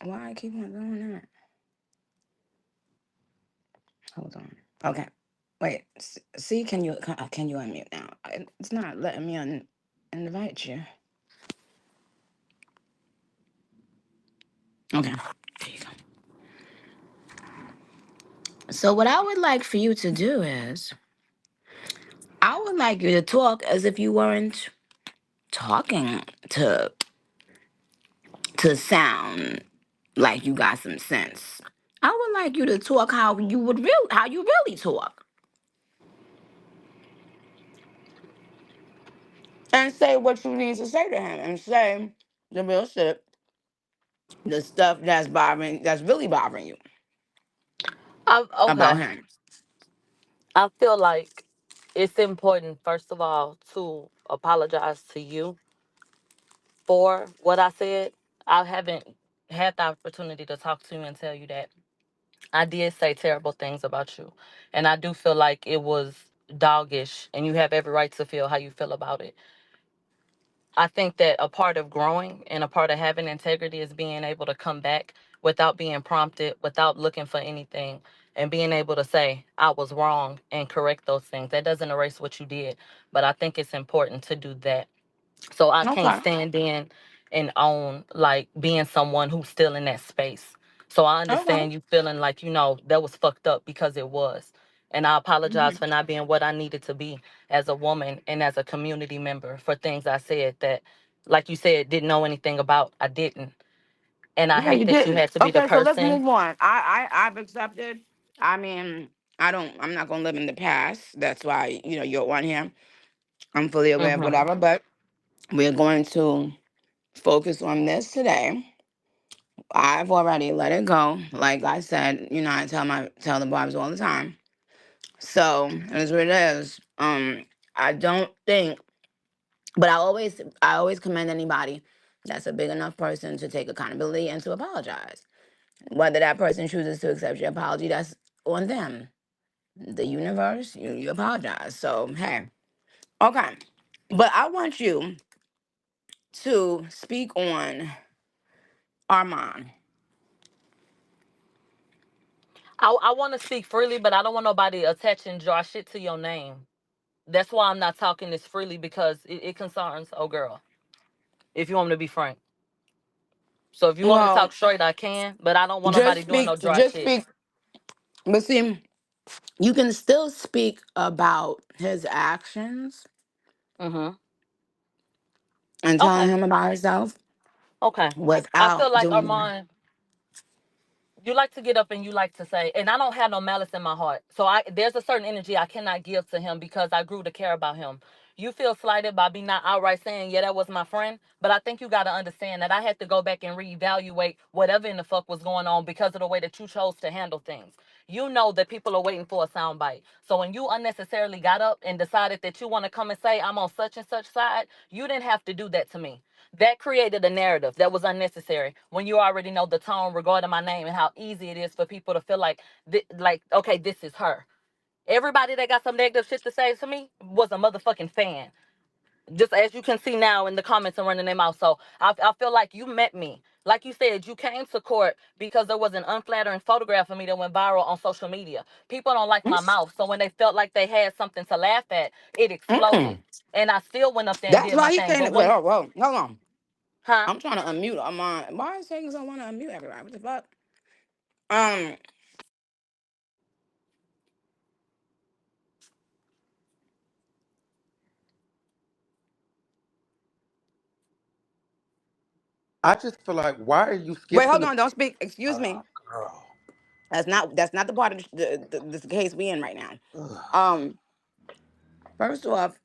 Why I keep on doing that? Hold on. Okay. Wait. See, can you unmute now? It's not letting me invite you. Okay. There you go. So what I would like for you to do is, I would like you to talk as if you weren't talking to sound like you got some sense. I would like you to talk how you really talk, and say what you need to say to him, and say the real shit, the stuff that's really bothering you about Okay. him. I feel like it's important, first of all, to apologize to you for what I said. I haven't had the opportunity to talk to you and tell you that I did say terrible things about you. And I do feel like it was doggish, and you have every right to feel how you feel about it. I think that a part of growing and a part of having integrity is being able to come back without being prompted, without looking for anything, and being able to say, I was wrong and correct those things. That doesn't erase what you did, but I think it's important to do that. So I can't Okay. stand in and own like being someone who's still in that space. So I Okay. understand you feeling like, that was fucked up because it was. And I apologize Mhm. for not being what I needed to be as a woman and as a community member for things I said that, like you said, didn't know anything about. I didn't. And I Yeah, you hate that you didn't. had to be the Okay, so let's person. move on. I've accepted. I mean, I'm not gonna live in the past. That's why, you're on here. I'm fully aware of Hmm. whatever, but we're going to focus on this today. I've already let it go. Like I said, I tell the barbs all the time. So it is what it is. I don't think, but I always commend anybody that's a big enough person to take accountability and to apologize. Whether that person chooses to accept your apology, that's on them. The universe, you apologize. So hey, okay. But I want you to speak on Armon. I want to speak freely, but I don't want nobody attaching draw shit to your name. That's why I'm not talking this freely, because it concerns oh girl. If you want me to be frank. So if you want me to Well, talk straight, I can, but I don't want just nobody doing no speak. dry Just shit. speak. But see, you can still speak about his actions Mm-hmm. and telling Okay. him about himself Okay. I without feel like doing. Armand, you like to get up and you like to say, and I don't have no malice in my heart. So there's a certain energy I cannot give to him because I grew to care about him. You feel slighted by me not outright saying, yeah, that was my friend. But I think you got to understand that I had to go back and reevaluate whatever in the fuck was going on because of the way that you chose to handle things. You know that people are waiting for a soundbite. So when you unnecessarily got up and decided that you want to come and say, I'm on such and such side, you didn't have to do that to me. That created a narrative that was unnecessary when you already know the tone regarding my name and how easy it is for people to feel like, okay, this is her. Everybody that got some negative shit to say to me was a motherfucking fan. Just as you can see now in the comments and running their mouth. So I feel like you met me. Like you said, you came to court because there was an unflattering photograph of me that went viral on social media. People don't like my mouth. So when they felt like they had something to laugh at, it exploded. Mm-mm. And I still went up there and That's did my why he thing. came. But Wait, when, whoa, hold on. huh? I'm trying to unmute Armon. Why is saying I want to unmute everybody? What the fuck? Um, I just feel like, why are you wait, skipping hold the? on. Don't speak. Excuse me. Girl. That's not the part of the case we in right now. Ugh. Um, first off,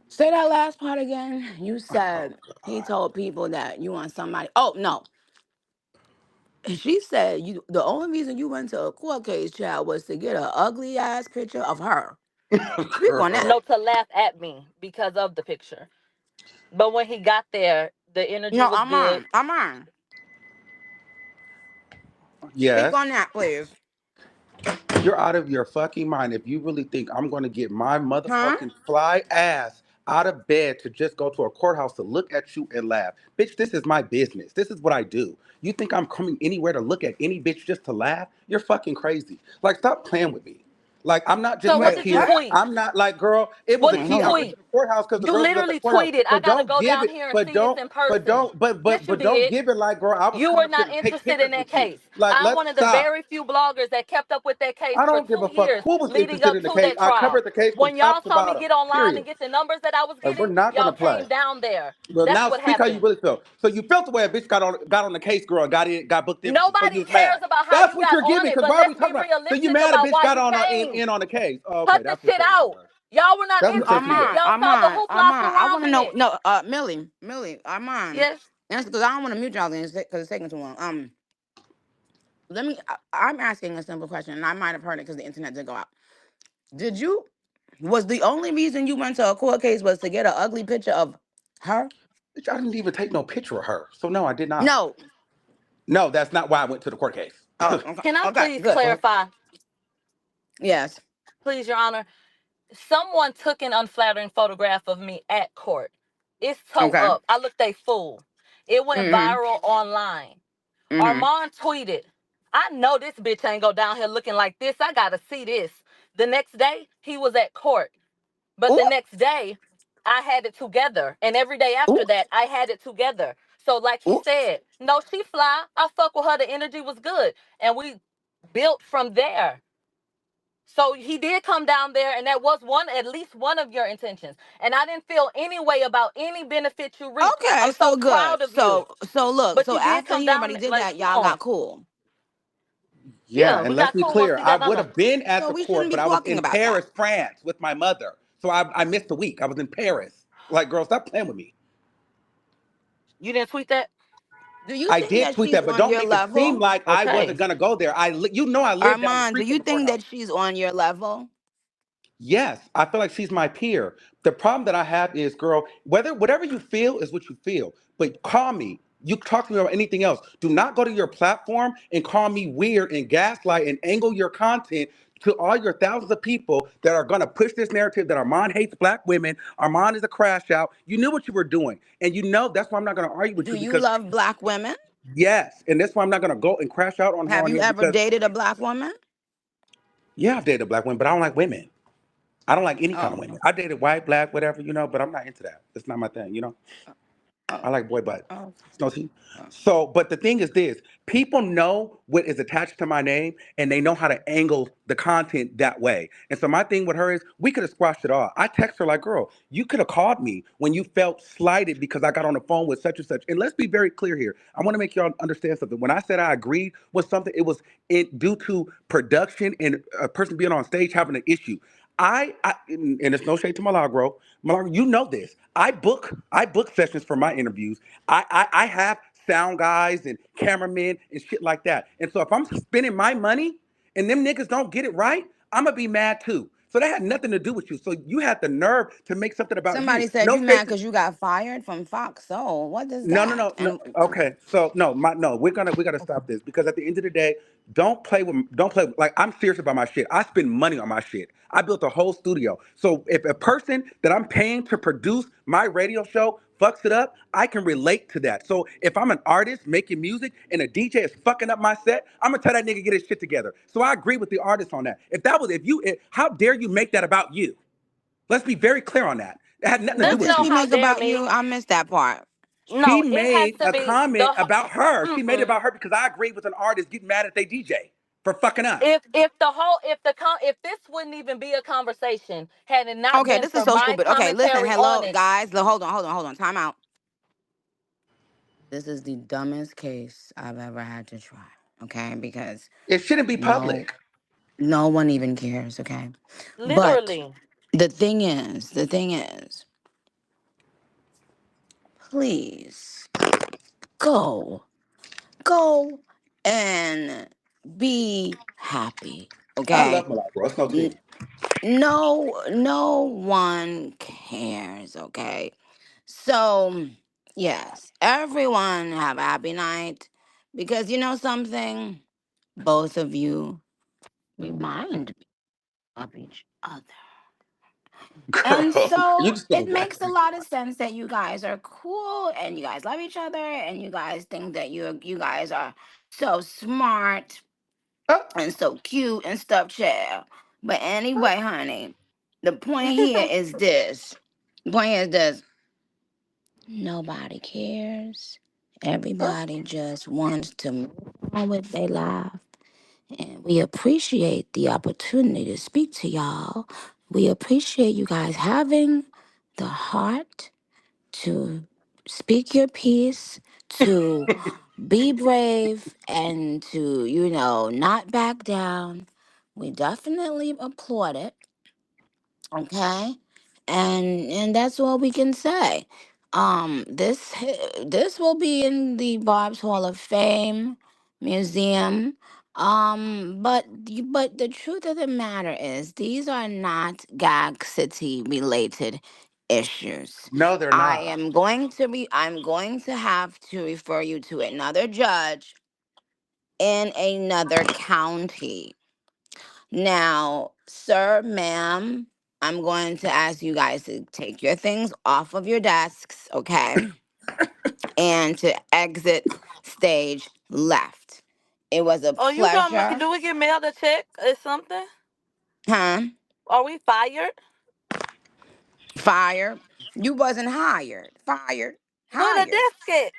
say that last part again. You said he told people that you want somebody. Oh no, she said you. The only reason you went to a court case, child, was to get a ugly ass picture of her. Speak on that. Girl. No, to laugh at me because of the picture. But when he got there, the energy No, was good. I'm on. Speak Yes. on that, please. You're out of your fucking mind if you really think I'm going to get my Huh? motherfucking fly ass out of bed to just go to a courthouse to look at you and laugh. Bitch, this is my business. This is what I do. You think I'm coming anywhere to look at any bitch just to laugh? You're fucking crazy. Like, stop playing with me. Like, I'm not just So what Wait, up did you here. what? tweet? I'm not like, girl, it was What a did you key. Hold I on. went to tweet? the courthouse because the You girls was at the literally courthouse. tweeted, I But gotta don't go give down it, here and but see us don't, in but person. don't, but Yes, but you but don't did. give it like, girl, I was You coming were up here not to take interested in pictures that with you. case. Like, I'm let's one of the stop. very few bloggers that kept up with that case I for don't give two a fuck years who was leading interested up in the to case. that I trial. covered the case from When y'all top to saw me bottom. get online and Period. get the numbers that I was Like, we're getting, not y'all gonna play. came down there. Well, That's now what speak how you happened. really feel. So you felt the way a bitch got on the case, girl, and got booked in with you. So you Nobody was cares mad. about how That's you what got you're on giving. it, Because but why are we let's be talking about? So you realistic mad a about bitch why got you on came. in on the case? Oh, okay, Cut the that's what shit your issue out. was. Y'all were not That's what your issue interested. was. Armand, Y'all saw the Armand, hoopla Armand. I want to surrounding know. it. No, Millie, Armand. Yes. That's because I don't want to mute y'all because it's taking too long. Let me. I'm asking a simple question, and I might have heard it because the internet did go out. Did you? Was the only reason you went to a court case was to get an ugly picture of her? Bitch, I didn't even take no picture of her. So no, I did not. No. No, that's not why I went to the court case. Oh, okay. Can I Okay, please good. Fuck. clarify, Yes. please, Your Honor? Someone took an unflattering photograph of me at court. It's toe Okay. up. I looked a fool. It went Mm-hmm. viral online. Mm-hmm. Armand tweeted, I know this bitch ain't go down here looking like this. I gotta see this. The next day, he was at court. But Ooh, the next day, I had it together. And every day ooh, after that, I had it together. So, like he ooh. said, no, she fly. I fuck with her. The energy was good. And we built from there. So he did come down there, and that was one, at least one of your intentions. And I didn't feel any way about any benefit you reaped. Okay, I'm so so good. proud of you. So look. But So you did after come he down, already did like, that, come y'all got on. cool. Yeah, Yeah, and we let's got be cool once clear. he I got would under. have been at So the we shouldn't court, be but I was talking in about that. Paris, France with my mother. So I missed a week. I was in Paris. Like, girl, stop playing with me. You didn't tweet that? Do you I think did that tweet she's that, but on don't your make it seem level? like I Okay. wasn't gonna go there. You know I live down the Armand, do street from you the think courthouse. that she's on your level? Yes, I feel like she's my peer. The problem that I have is, girl, whatever you feel is what you feel. But call me. You talk to me about anything else. Do not go to your platform and call me weird and gaslight and angle your content to all your thousands of people that are gonna push this narrative that Armand hates black women, Armand is a crash out. You knew what you were doing. And you know that's why I'm not gonna argue with Do you you because love black women? yes, and that's why I'm not gonna go and crash out on her Have on you here ever because dated a black woman? yeah, I've dated black women, but I don't like women. I don't like any kind of Oh, women. I okay. dated white, black, whatever, but I'm not into that. It's not my thing, Oh, I like boy butts. oh, No tea. oh. So, but the thing is this: people know what is attached to my name, and they know how to angle the content that way. And so, my thing with her is, we could have squashed it all. I text her like, "Girl, you could have called me when you felt slighted because I got on the phone with such and such." And let's be very clear here. I want to make y'all understand something. When I said I agreed with something, it was due to production and a person being on stage having an issue. And it's no shade to Milagro. Milagro, you know this. I book sessions for my interviews. I have sound guys and cameramen and shit like that. And so if I'm spending my money and them niggas don't get it right, I'm gonna be mad too. So that had nothing to do with you. So you had the nerve to make something about you. Somebody said No you mad shade to because you got fired from Fox Soul. What is no, no, that? no, no. And Okay, so no, no. We're gonna stop this because at the end of the day, don't play. Like I'm serious about my shit. I spend money on my shit. I built a whole studio. So if a person that I'm paying to produce my radio show fucks it up, I can relate to that. So if I'm an artist making music and a DJ is fucking up my set, I'm gonna tell that nigga get his shit together. So I agree with the artist on that. How dare you make that about you? Let's be very clear on that. It had nothing to do what There's did with no she you. how make dare about me. you? I missed that part. She No, it has made to a be comment the. about her. She made it Mm-mm. about her because I agreed with an artist getting mad at their DJ for fucking up. If the whole if this wouldn't even be a conversation had it not Okay, been this is for so my stupid. Okay, listen, commentary on hello it. guys. Hold on. Time out. This is the dumbest case I've ever had to try. Okay, because It shouldn't be no, public. no one even cares. Okay, but Literally. the thing is, please go, go and be happy. I Okay, love Milagro. It's no tea. no one cares. Okay, so yes, everyone have a happy night because you know something, both of you remind me of each other. And Girl, you so just it gonna laugh. makes a lot of sense that you guys are cool and you guys love each other and you guys think that you guys are so smart Uh, and so cute and stuff, child. But anyway, honey, the point here is this. The point here is this. Nobody cares. Everybody just wants to move on with their life. And we appreciate the opportunity to speak to y'all. We appreciate you guys having the heart to speak your piece, to be brave, and to, not back down. We definitely applaud it. Okay, and that's all we can say. This will be in the Barb's Hall of Fame museum. But the truth of the matter is these are not Gag City related issues. no, they're not. I'm going to have to refer you to another judge in another county. Now, sir, ma'am, I'm going to ask you guys to take your things off of your desks, okay? And to exit stage left. It was a Oh, you gonna pleasure. do we get mailed a check or something? Huh? Are we fired? Fired. You wasn't hired. Fired. Where the Hired. desk at?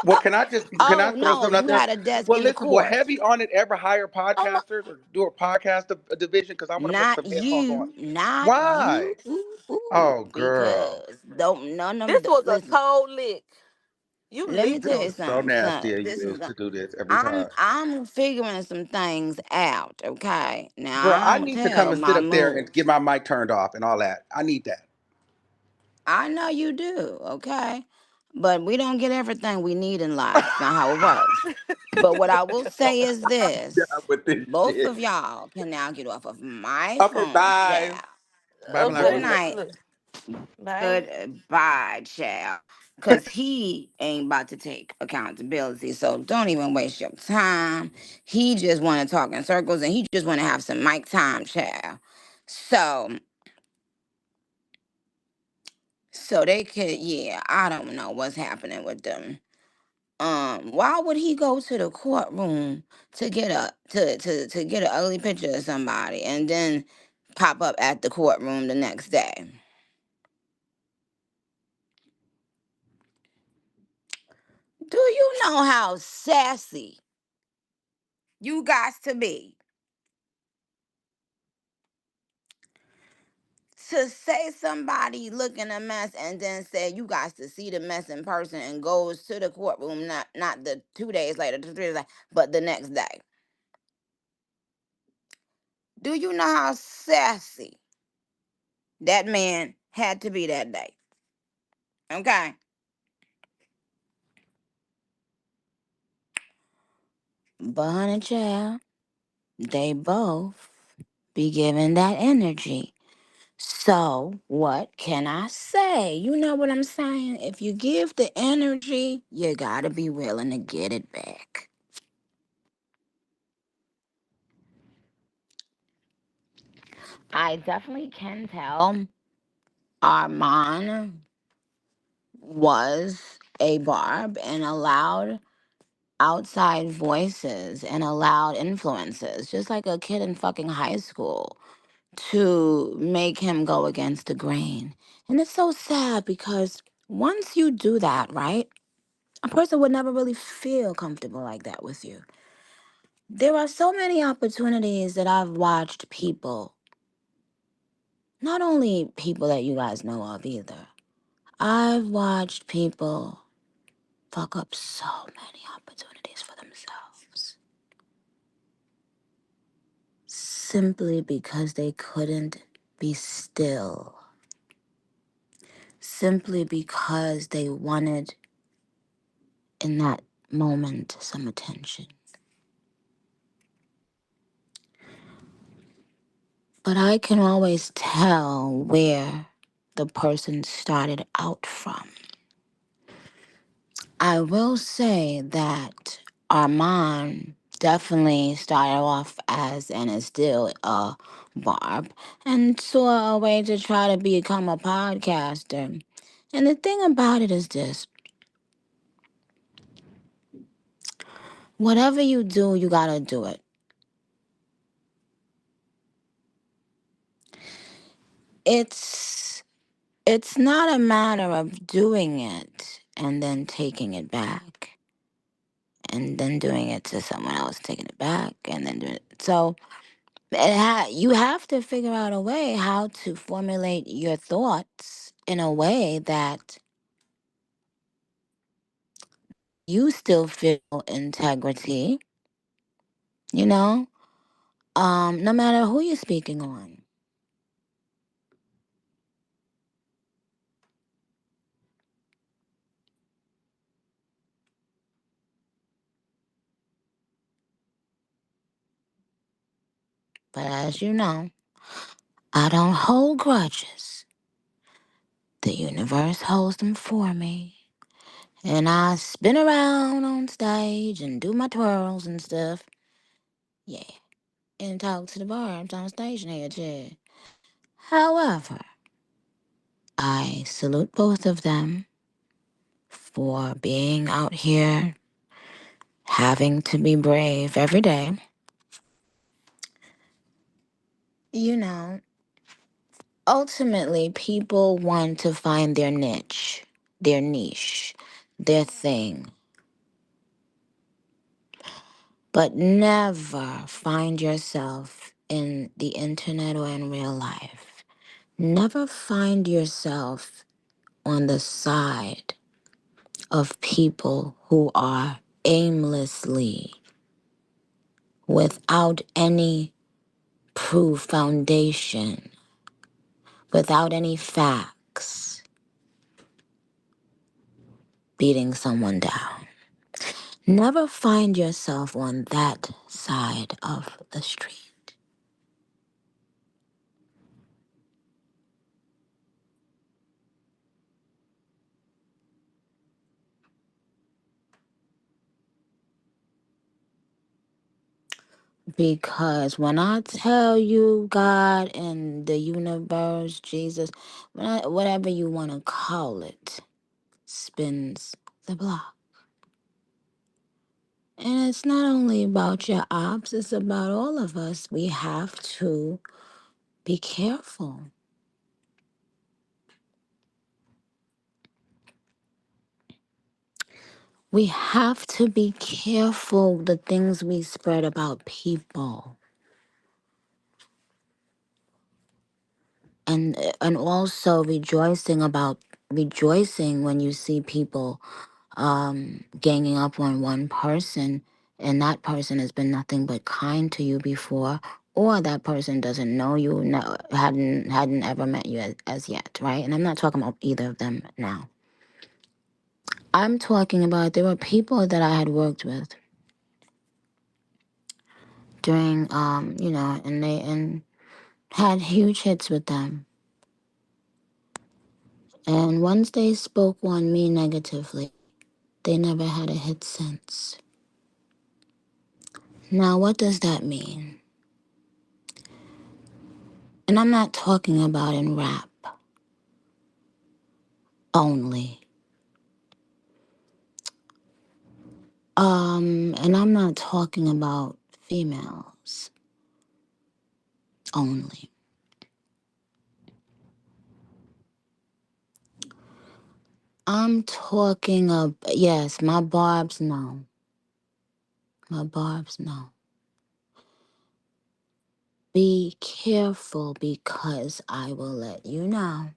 Well, can I Oh, throw no, something out you there? had a desk Well, in the listen, will court. Heavy on it ever hire Oh no. podcasters or do a podcast division? Because I'm gonna put Not some headphones on. you. Not Why? you. Ooh, ooh. Oh, girl, Because don't none of This the was a listen. cold lick. You Let me licked tell this him. you is so something, nasty son. of This is you to do this every I'm time, I'm figuring some things out, okay? girl. Now I I don't need to come tell and sit my up there and get moves. my mic turned off and all that. I need that. I know you do, okay? But we don't get everything we need in life. It's not how it works. But what I will say is Done this. with this Both shit. of y'all can now get off of my Okay, phone, bye. child. Bye, Good Okay. Milagros. night. Look. Bye. Goodbye, child. Cause he ain't about to take accountability. So don't even waste your time. He just wanna talk in circles and he just wanna have some mic time, child. So so they could, yeah, I don't know what's happening with them. Why would he go to the courtroom to get an ugly picture of somebody and then pop up at the courtroom the next day? Do you know how sassy you got to be to say somebody looking a mess and then say you got to see the mess in person and goes to the courtroom not the 2 days later, 3 days later, but the next day? Do you know how sassy that man had to be that day? Okay. But honey child, they both be giving that energy. So what can I say? You know what I'm saying? If you give the energy, you gotta be willing to get it back. I definitely can tell Armon was a barb and allowed outside voices and allowed influences, just like a kid in fucking high school, to make him go against the grain. And it's so sad because once you do that, right, a person would never really feel comfortable like that with you. There are so many opportunities that I've watched people, not only people that you guys know of either, I've watched people fuck up so many opportunities for themselves simply because they couldn't be still, simply because they wanted in that moment some attention. But I can always tell where the person started out from. I will say that Armand definitely started off as and is still a barb and saw a way to try to become a podcaster. And the thing about it is this: whatever you do, you gotta do it. It's it's not a matter of doing it and then taking it back and then doing it to someone else, taking it back and then doing it. So you have to figure out a way how to formulate your thoughts in a way that you still feel integrity, you know, no matter who you're speaking on. But as you know, I don't hold grudges. The universe holds them for me. And I spin around on stage and do my twirls and stuff. Yeah. And talk to the barbs on Stationhead, yeah. However, I salute both of them for being out here, having to be brave every day. You know, ultimately, people want to find their niche, their thing, but never find yourself in the internet or in real life. Never find yourself on the side of people who are aimlessly, without any proof foundation, without any facts, beating someone down. Never find yourself on that side of the street. Because when I tell you God and the universe, Jesus, whatever you want to call it, spins the block. And it's not only about your ops, it's about all of us. We have to be careful. We have to be careful the things we spread about people. And also rejoicing when you see people ganging up on one person and that person has been nothing but kind to you before, or that person doesn't know you, no, hadn't ever met you as yet, right? And I'm not talking about either of them now. I'm talking about there were people that I had worked with during and had huge hits with them. And once they spoke on me negatively, they never had a hit since. Now, what does that mean? And I'm not talking about in rap only. And I'm not talking about females only. I'm talking of, yes, my barbs know. My barbs know. Be careful because I will let you know.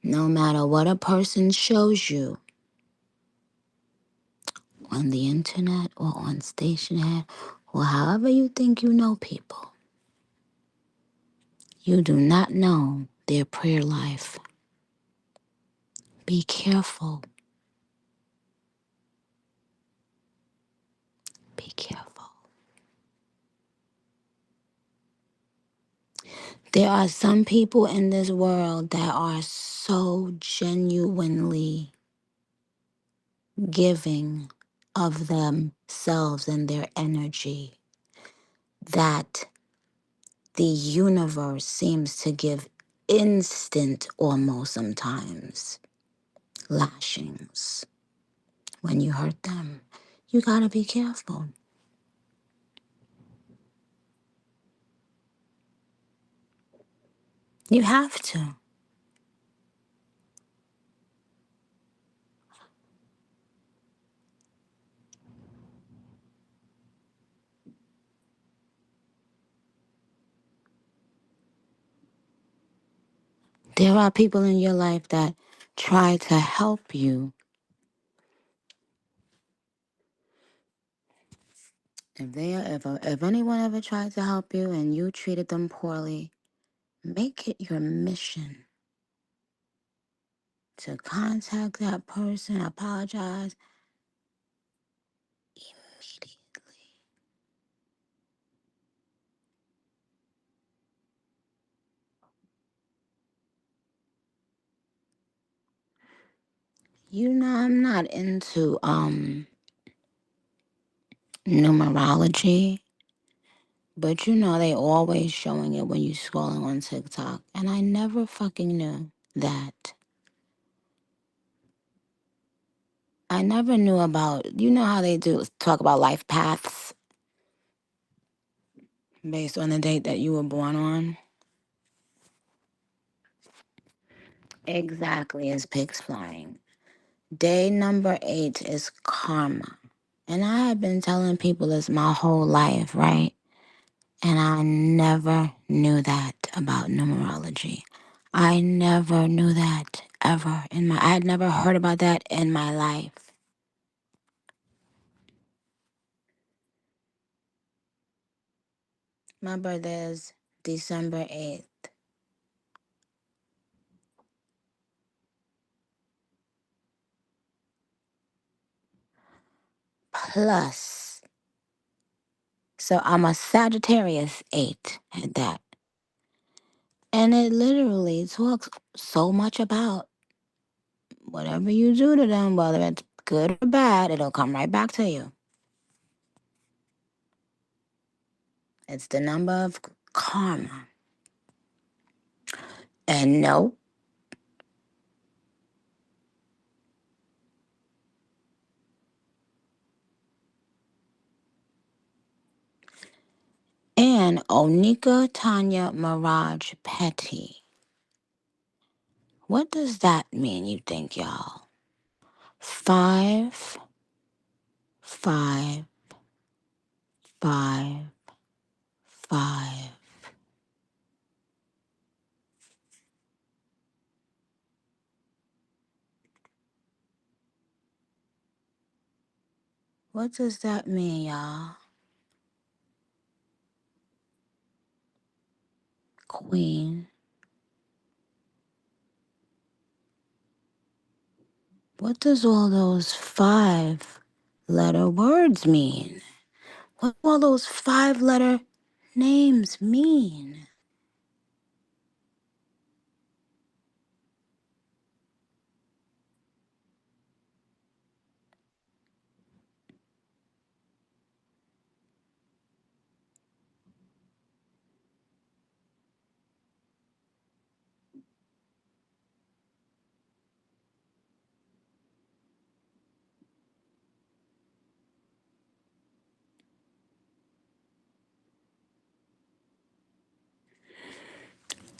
No matter what a person shows you on the internet or on Stationhead or however you think you know people, you do not know their prayer life. Be careful. Be careful. There are some people in this world that are so genuinely giving of themselves and their energy that the universe seems to give instant, almost sometimes, lashings when you hurt them. You gotta be careful. You have to. There are people in your life that try to help you. If anyone ever tried to help you and you treated them poorly, make it your mission to contact that person, apologize immediately. You know, I'm not into numerology, but you know they always showing it when you scrolling on TikTok, and I never fucking knew that. I never knew about, you know how they do talk about life paths based on the date that you were born on? Exactly, as pigs flying. Day number 8 is karma. And I have been telling people this my whole life, right? And I never knew that about numerology. I never knew that ever I had never heard about that in my life. My birthday is December 8th. Plus, so I'm a Sagittarius 8 at that. And it literally talks so much about whatever you do to them, whether it's good or bad, it'll come right back to you. It's the number of karma. And no, and Onika Tanya Mirage Petty. What does that mean, you think, y'all? 5, 5, 5, 5. What does that mean, y'all? Queen. What does all those 5-letter words mean? What do all those 5-letter names mean?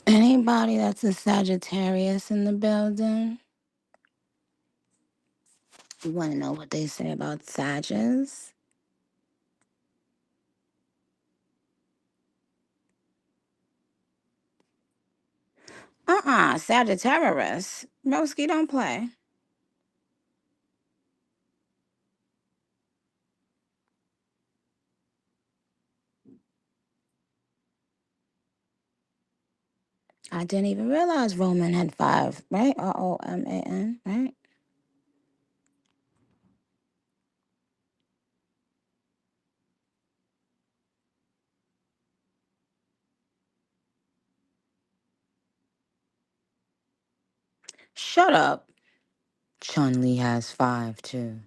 Anybody that's a Sagittarius in the building? You want to know what they say about Sages? Sagittarius. Broski, don't play. I didn't even realize Roman had 5, right? Roman, right? Shut up. Chun Li has 5 too.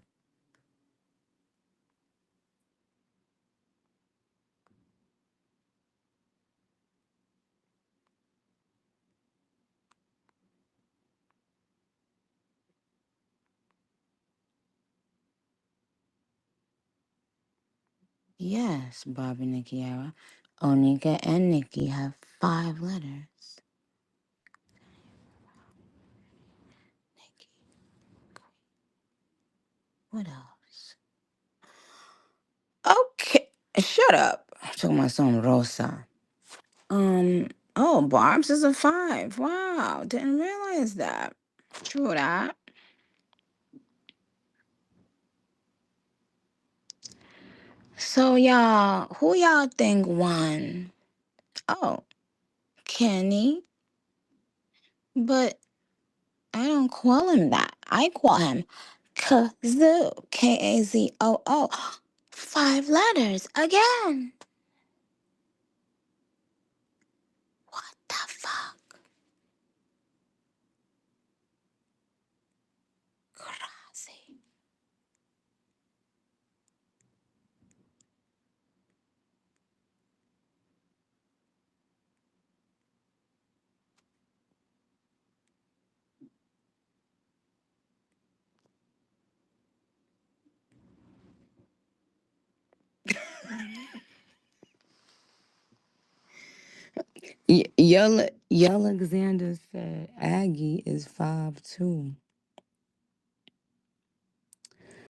Yes, Bobby, Nikki, Era. Onika and Nikki have 5 letters. Nikki, what else? Okay, shut up. I'm talking about some Rosa. Oh, Barb's is a 5. Wow, didn't realize that. True that. So, y'all, who y'all think won? Oh, Kenny. But I don't call him that. I call him Kazoo. Kazoo. 5 letters again. What the fuck? Crazy. Yella Alexander said Aggie is 5 too.